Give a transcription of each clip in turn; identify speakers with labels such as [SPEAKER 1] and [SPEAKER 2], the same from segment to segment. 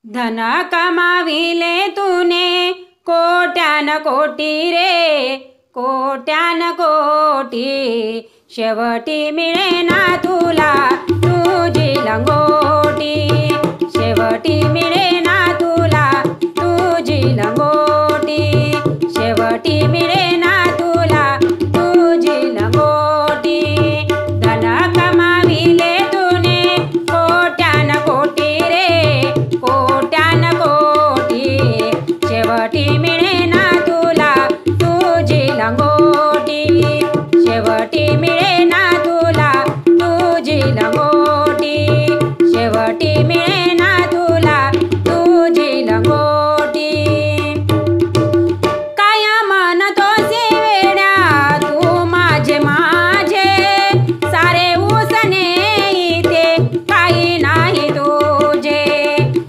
[SPEAKER 1] धन कमाविले तूने कोट्यान कोटी रे, कोट्यान कोटी, शेवटी मिळेना तुला तुझी लंगोटी, शेवटी मिळेना तुला तुझी लंगोटी, शेवटी मिळेना तुला तुझी लंगोटी। धन कमाविले तूने कोट्यान कोटी रे, कोट्यान कोटी, शेवटी मिळेना तुला तुझी लंगोटी, शेवटी मिळेना तुला तुझी लंगोटी, शेवटी मिळेना तुला तुझी लंगोटी। काय म्हणतोसी वेड्या तू माझे माझे, सारे उसने इथे काही नाही तुझे,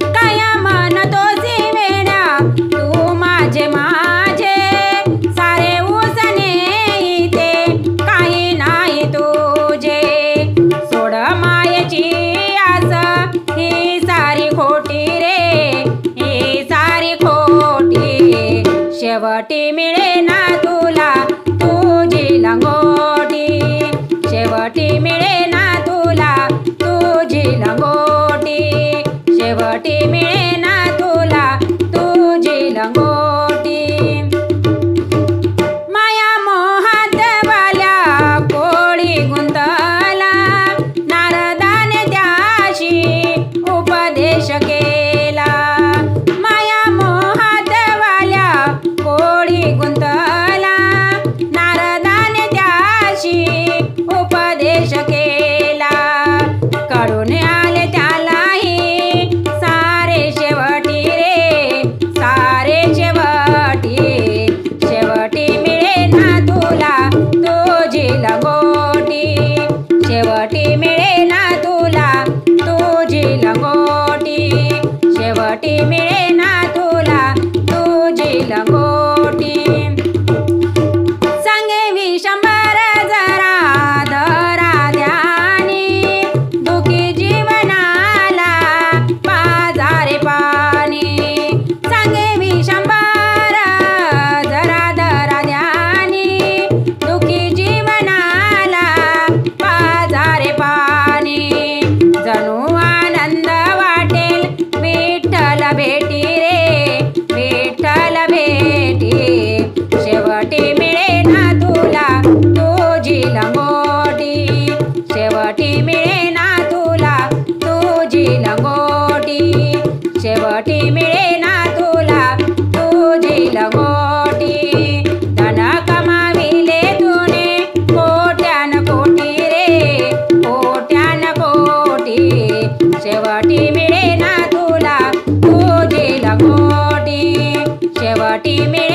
[SPEAKER 1] काय म्हणतोसी वेड्या तू माझे माझे, सारे उसने इथे काही नाही तुझे। सोड मायेची आस ही सारी खोटी रे, ही सारी खोटी, शेवटी मिळेना तुला तुझी लंगोटी, शेवटी मिळेना तुला तुझी लंगोटी, शेवटी मिळेना तुला तुझी लंगोटी। माया मोहात वाल्या कोळी गुंतला, नारदाने त्याशी उपदेश केला, माया मोहात वाल्या कोळी गुंतला, नारदाने त्याशी उपदेश केला, कळून आले त्यालाही सारे शेवटी रे, सारे शेवटी, शेवटी मिळेना तुला तुझी लंगोटी, शेवटी मिळेना तुला तुझी लंगोटी, शेवटी मिळेना तुला तुझी लंगोटी। सांगे विशंभर जरा धरा ध्यानी, दुखी जीवनाला पाजारे पाणी, सांगे विशंभर जरा धरा ध्यानी, दुखी जीवनाला पाजारे पाणी, जणू आनंद वाटेल विठ्ठल भेटी रे, विठ्ठल भेटी, शेवटी मिळेना तुला तुझी लंगोटी, शेवटी मिळेना तुला तुझी लंगोटी, शेवटी मिळेना तुला तुझी लंगोटी। धन कमाविले तूने कोट्यान कोटी रे, कोट्यान कोटी, शेवटी मिळेना तुला तुझी लंगोटी, शेवटी मिळेना